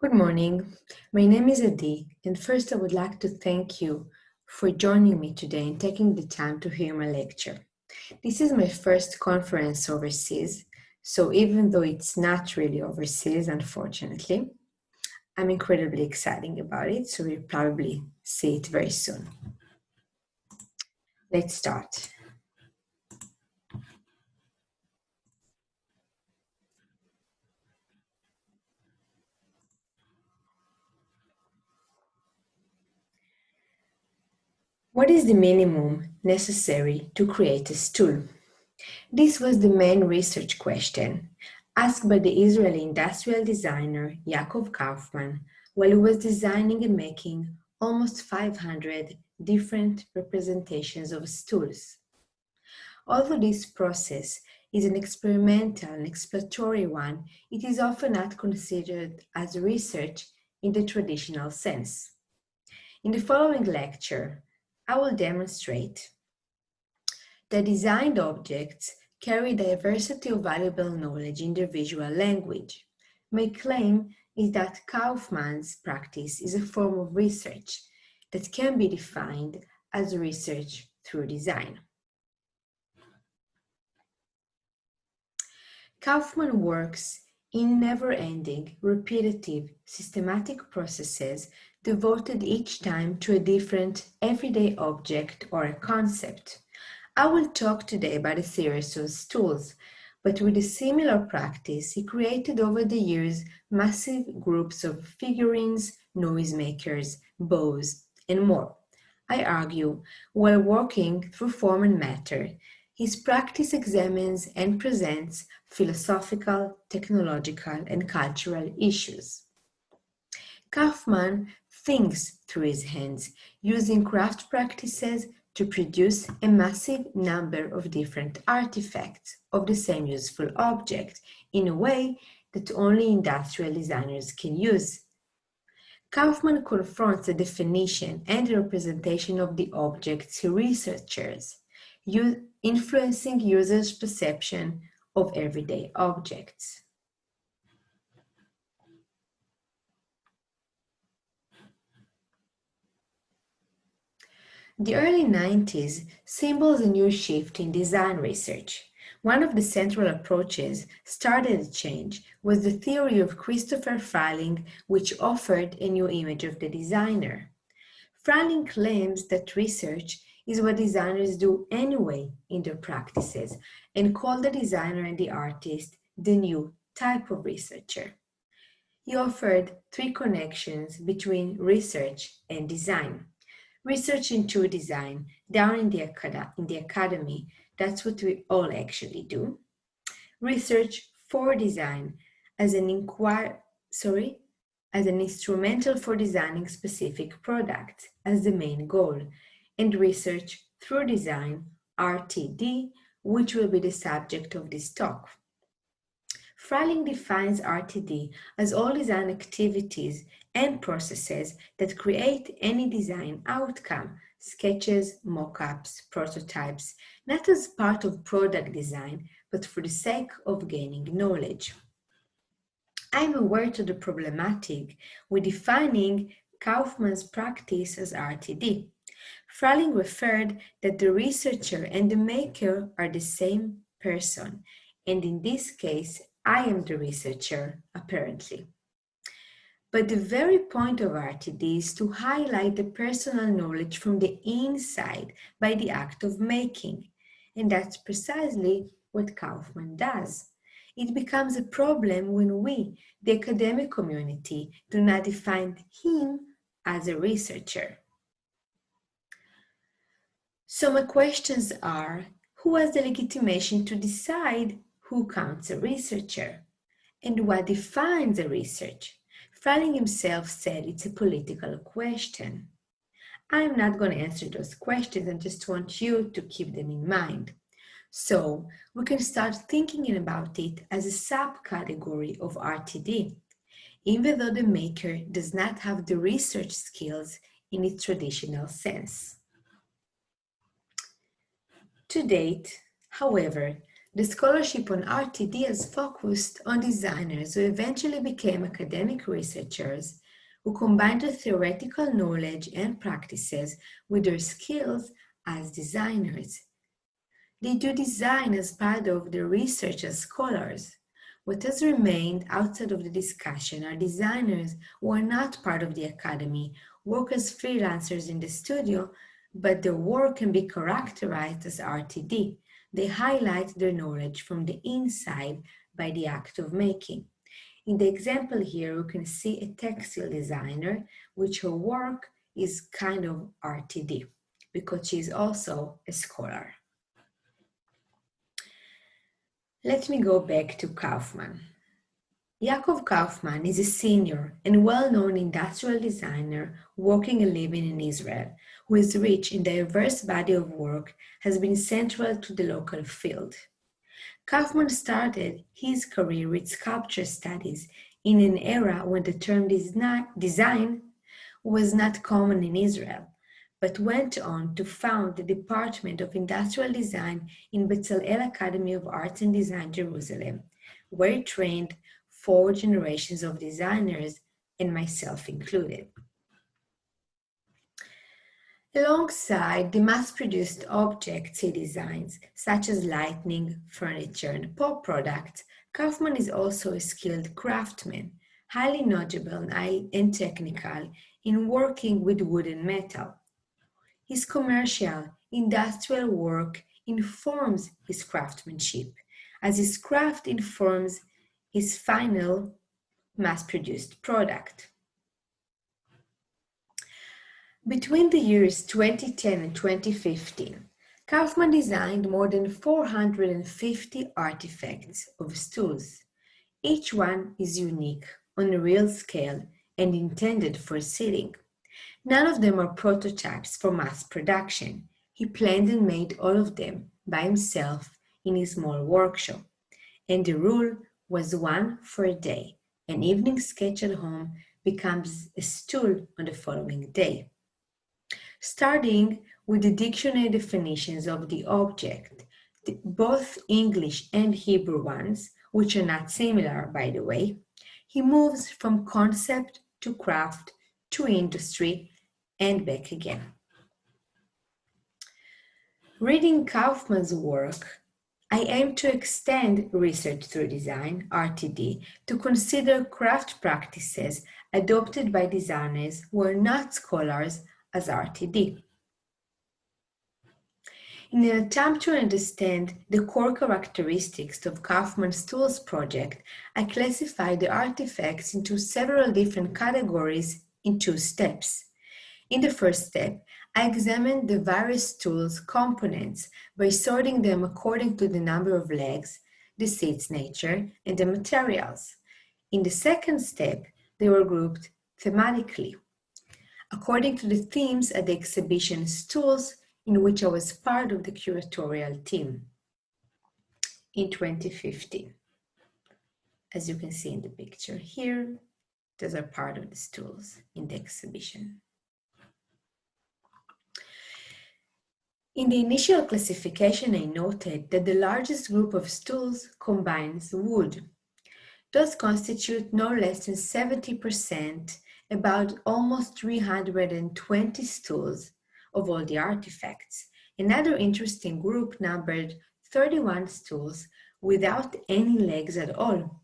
Good morning. My name is Adi, and first I would like to thank you for joining me today and taking the time to hear my lecture. This is my first conference overseas, so even though it's not really overseas, unfortunately, I'm incredibly excited about it, so we'll probably see it very soon. Let's start. What is the minimum necessary to create a stool? This was the main research question asked by the Israeli industrial designer Yaacov Kaufman while he was designing and making almost 500 different representations of stools. Although this process is an experimental and exploratory one, it is often not considered as research in the traditional sense. In the following lecture, I will demonstrate that designed objects carry diversity of valuable knowledge in their visual language. My claim is that Kaufman's practice is a form of research that can be defined as research through design. Kaufman works in never-ending, repetitive, systematic processes devoted each time to a different everyday object or a concept. I will talk today about a series of stools, but with a similar practice, he created over the years massive groups of figurines, noisemakers, bows, and more. I argue, while working through form and matter, his practice examines and presents philosophical, technological, and cultural issues. Kaufman thinks through his hands, using craft practices to produce a massive number of different artifacts of the same useful object in a way that only industrial designers can use. Kaufman confronts the definition and the representation of the objects he researches, influencing users' perception of everyday objects. The early 90s symbols a new shift in design research. One of the central approaches started a change was the theory of Christopher Frayling, which offered a new image of the designer. Frayling claims that research is what designers do anyway in their practices and called the designer and the artist the new type of researcher. He offered three connections between research and design. Research into design down in the academy, that's what we all actually do. Research for design as an instrumental for designing specific products as the main goal, and research through design, RTD, which will be the subject of this talk. Frayling defines RTD as all design activities and processes that create any design outcome, sketches, mock-ups, prototypes, not as part of product design, but for the sake of gaining knowledge. I'm aware to the problematic with defining Kaufman's practice as RTD. Frayling referred that the researcher and the maker are the same person, and in this case, I am the researcher, apparently. But the very point of RTD is to highlight the personal knowledge from the inside by the act of making, and that's precisely what Kaufman does. It becomes a problem when we, the academic community, do not define him as a researcher. So my questions are, who has the legitimation to decide who counts a researcher? And what defines a research? Frayling himself said it's a political question. I'm not going to answer those questions, I just want you to keep them in mind. So we can start thinking about it as a subcategory of RTD, even though the maker does not have the research skills in its traditional sense. To date, however, The scholarship on RTD has focused on designers who eventually became academic researchers who combined their theoretical knowledge and practices with their skills as designers. They do design as part of their research as scholars. What has remained outside of the discussion are designers who are not part of the academy, work as freelancers in the studio, but their work can be characterized as RTD. They highlight their knowledge from the inside by the act of making. In the example here, you can see a textile designer, which her work is kind of RTD because she is also a scholar. Let me go back to Kaufman. Yaacov Kaufman is a senior and well-known industrial designer working and living in Israel, who is rich in diverse body of work, has been central to the local field. Kaufman started his career with sculpture studies in an era when the term design was not common in Israel, but went on to found the Department of Industrial Design in Bezalel Academy of Arts and Design, Jerusalem, where he trained 4 generations of designers, and myself included. Alongside the mass-produced objects he designs, such as lighting, furniture, and pop products, Kaufman is also a skilled craftsman, highly knowledgeable and technical in working with wood and metal. His commercial, industrial work informs his craftsmanship, as his craft informs his final mass-produced product. Between the years 2010 and 2015, Kaufman designed more than 450 artifacts of stools. Each one is unique, on a real scale, and intended for sitting. None of them are prototypes for mass production. He planned and made all of them by himself in his small workshop. And the rule was 1 for a day. An evening sketch at home becomes a stool on the following day. Starting with the dictionary definitions of the object, both English and Hebrew ones, which are not similar, by the way, he moves from concept to craft to industry and back again. Reading Kaufman's work, I aim to extend research through design, RTD, to consider craft practices adopted by designers who are not scholars as RTD. In an attempt to understand the core characteristics of Kaufman's tools project, I classified the artifacts into several different categories in 2 steps. In the first step, I examined the various tools components by sorting them according to the number of legs, the seat's nature, and the materials. In the second step, they were grouped thematically, according to the themes at the exhibition's tools, in which I was part of the curatorial team in 2015. As you can see in the picture here, those are part of the stools in the exhibition. In the initial classification, I noted that the largest group of stools combines wood. Those constitute no less than 70%, about almost 320 stools of all the artifacts. Another interesting group numbered 31 stools without any legs at all.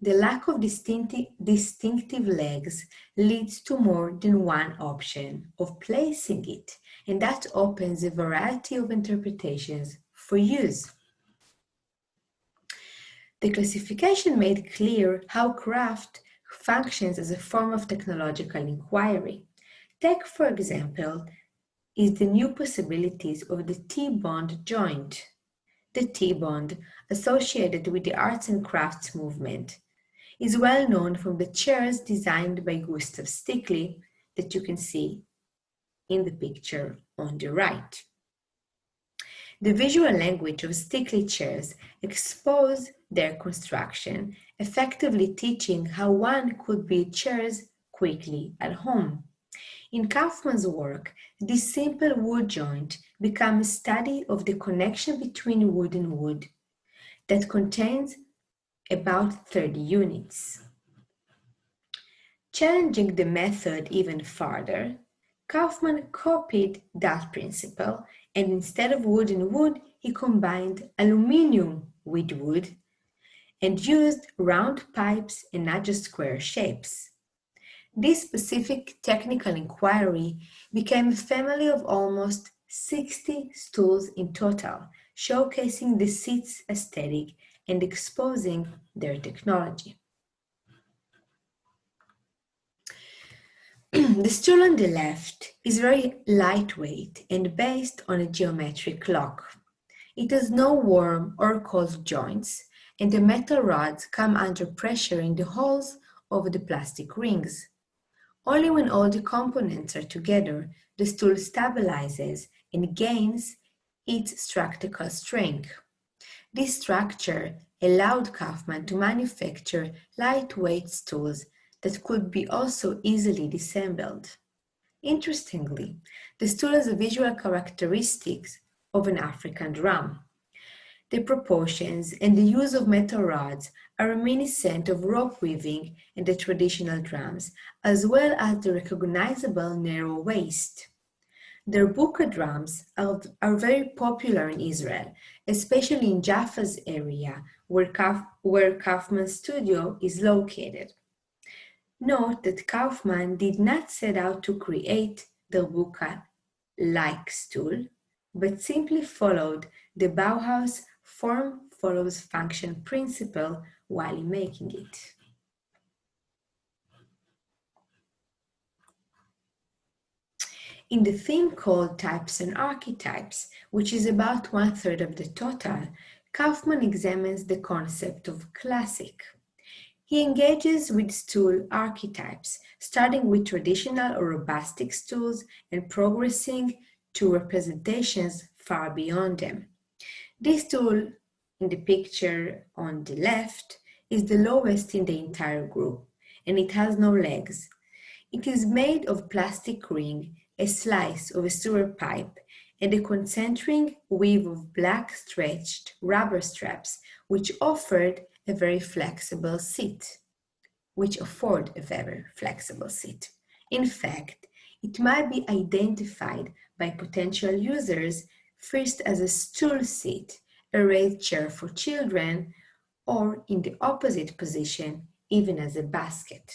The lack of distinctive legs leads to more than one option of placing it, and that opens a variety of interpretations for use. The classification made clear how craft functions as a form of technological inquiry. Take, for example, is the new possibilities of the T-bond joint. The T-bond, associated with the arts and crafts movement, is well known from the chairs designed by Gustav Stickley that you can see in the picture on the right. The visual language of Stickley chairs expose their construction, effectively teaching how one could build chairs quickly at home. In Kaufman's work, this simple wood joint becomes a study of the connection between wood and wood. that contains about 30 units. Challenging the method even further, Kaufman copied that principle, and instead of wood and wood, he combined aluminium with wood and used round pipes and not just square shapes. This specific technical inquiry became a family of almost 60 stools in total, showcasing the seat's aesthetic and exposing their technology. The stool on the left is very lightweight and based on a geometric lock. It has no warm or cold joints, and the metal rods come under pressure in the holes of the plastic rings. Only when all the components are together, the stool stabilizes and gains its structural strength. This structure allowed Kaufman to manufacture lightweight stools that could be also easily disassembled. Interestingly, the stool has the visual characteristics of an African drum. The proportions and the use of metal rods are reminiscent of rope weaving and the traditional drums, as well as the recognizable narrow waist. Their buka drums are very popular in Israel, especially in Jaffa's area where Kaufman's studio is located. Note that Kaufman did not set out to create the buka-like stool, but simply followed the Bauhaus form follows function principle while making it. In the theme called Types and Archetypes, which is about 1/3 of the total, Kaufman examines the concept of classic. He engages with stool archetypes, starting with traditional or robustic stools and progressing to representations far beyond them. This stool in the picture on the left is the lowest in the entire group, and it has no legs. It is made of plastic ring, a slice of a sewer pipe, and a concentric weave of black stretched rubber straps, which afford a very flexible seat. In fact, it might be identified by potential users first as a stool seat, a raised chair for children, or in the opposite position, even as a basket.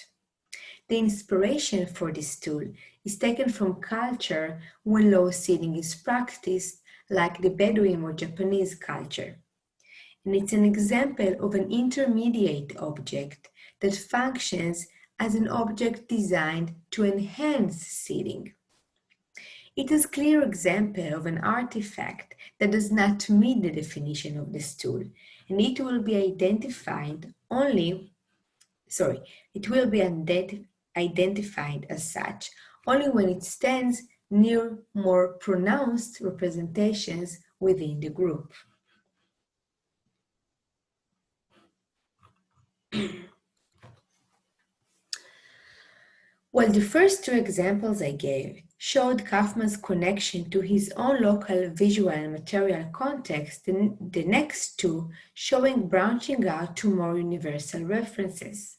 The inspiration for this stool is taken from culture when low seating is practiced, like the Bedouin or Japanese culture. And it's an example of an intermediate object that functions as an object designed to enhance seating. It is a clear example of an artifact that does not meet the definition of the stool, and it will be identified as such only when it stands near more pronounced representations within the group. While the first two examples I gave showed Kaufman's connection to his own local visual and material context, the next two showing branching out to more universal references.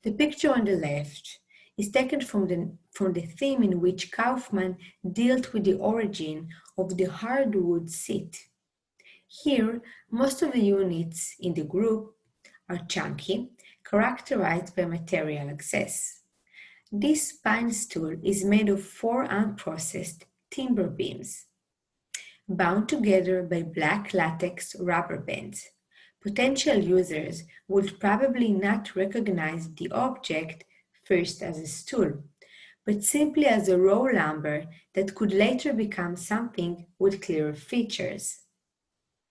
The picture on the left is taken from the theme in which Kaufman dealt with the origin of the hardwood seat. Here, most of the units in the group are chunky, characterized by material excess. This spine stool is made of 4 unprocessed timber beams, bound together by black latex rubber bands. Potential users would probably not recognize the object first as a stool, but simply as a raw lumber that could later become something with clearer features.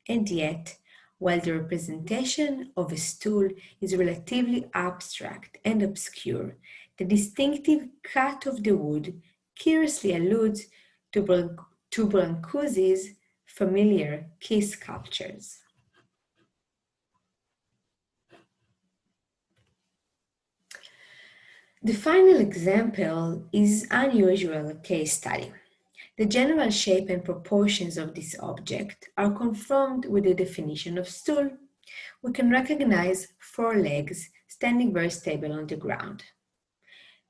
And yet, while the representation of a stool is relatively abstract and obscure, the distinctive cut of the wood curiously alludes to Brancusi's familiar key sculptures. The final example is an unusual case study. The general shape and proportions of this object are confirmed with the definition of stool. We can recognize 4 legs standing very stable on the ground.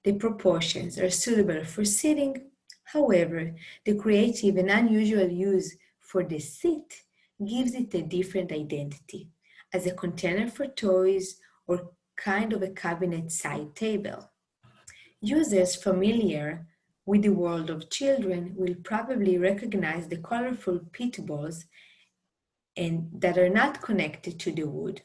The proportions are suitable for sitting. However, the creative and unusual use for the seat gives it a different identity as a container for toys or kind of a cabinet side table. Users familiar with the world of children will probably recognize the colorful pit balls and that are not connected to the wood,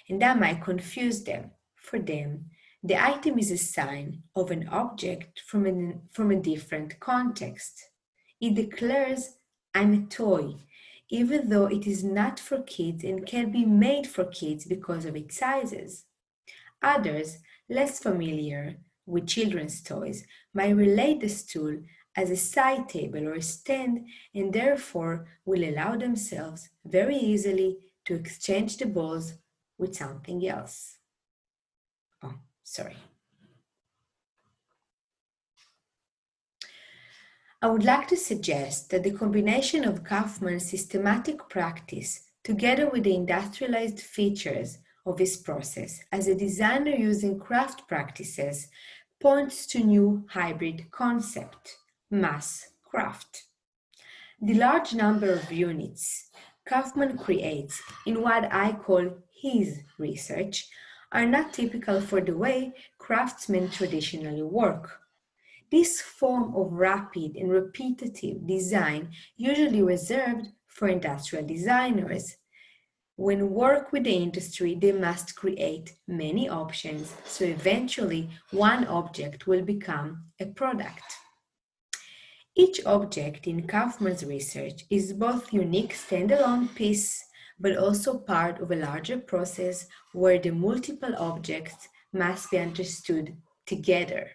and that might confuse them. For them, the item is a sign of an object from a different context. It declares, I'm a toy, even though it is not for kids and can be made for kids because of its sizes. Others, less familiar with children's toys, might relate the stool as a side table or a stand and therefore will allow themselves very easily to exchange the balls with something else. Oh, sorry. I would like to suggest that the combination of Kaufman's systematic practice together with the industrialized features of his process as a designer using craft practices points to new hybrid concept, mass craft. The large number of units Kaufman creates in what I call his research are not typical for the way craftsmen traditionally work. This form of rapid and repetitive design usually reserved for industrial designers. When work with the industry, they must create many options, so eventually one object will become a product. Each object in Kaufman's research is both unique standalone piece, but also part of a larger process where the multiple objects must be understood together.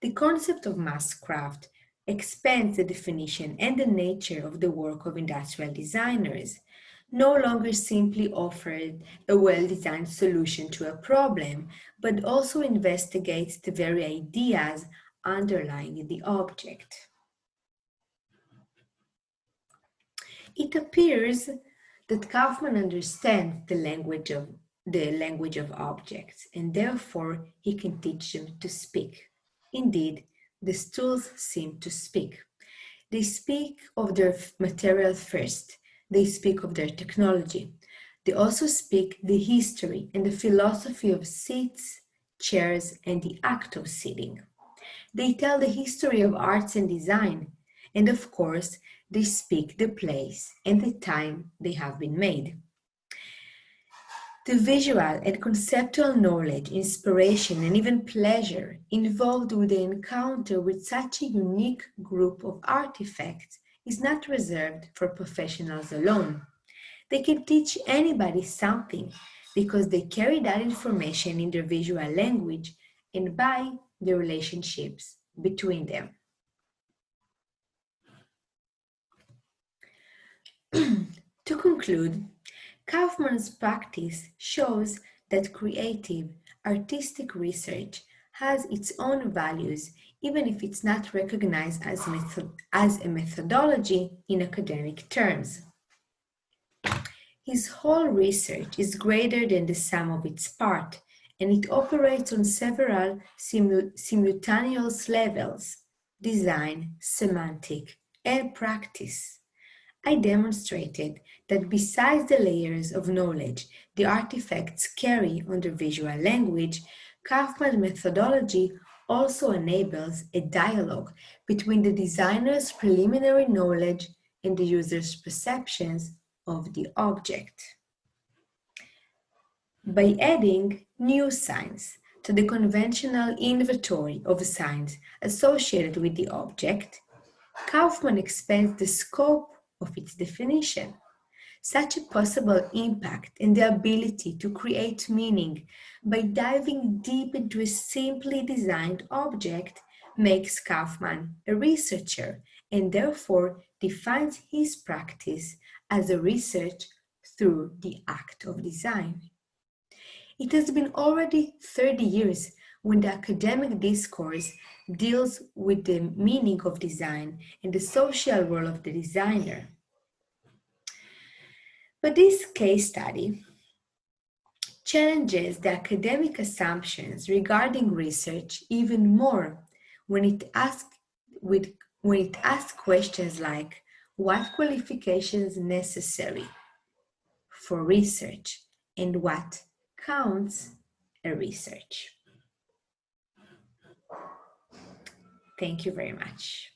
The concept of mass craft expands the definition and the nature of the work of industrial designers, no longer simply offered a well-designed solution to a problem, but also investigates the very ideas underlying the object. It appears that Kaufman understands the language of objects, and therefore he can teach them to speak. Indeed, the stools seem to speak. They speak of their material first. They speak of their technology. They also speak the history and the philosophy of seats, chairs, and the act of sitting. They tell the history of arts and design, and of course, they speak the place and the time they have been made. The visual and conceptual knowledge, inspiration, and even pleasure involved with the encounter with such a unique group of artifacts is not reserved for professionals alone. They can teach anybody something because they carry that information in their visual language and by the relationships between them. To conclude, Kaufman's practice shows that creative, artistic research has its own values, even if it's not recognized as a methodology in academic terms. His whole research is greater than the sum of its parts, and it operates on several simultaneous levels: design, semantic, and practice. I demonstrated that besides the layers of knowledge the artifacts carry on their visual language, Kaufman's methodology also enables a dialogue between the designer's preliminary knowledge and the user's perceptions of the object. By adding new signs to the conventional inventory of signs associated with the object, Kaufman expands the scope of its definition. Such a possible impact and the ability to create meaning by diving deep into a simply designed object makes Kaufman a researcher and therefore defines his practice as a research through the act of design. It has been already 30 years when the academic discourse deals with the meaning of design and the social role of the designer. But this case study challenges the academic assumptions regarding research even more when it asks questions like what qualifications necessary for research and what counts a research. Thank you very much.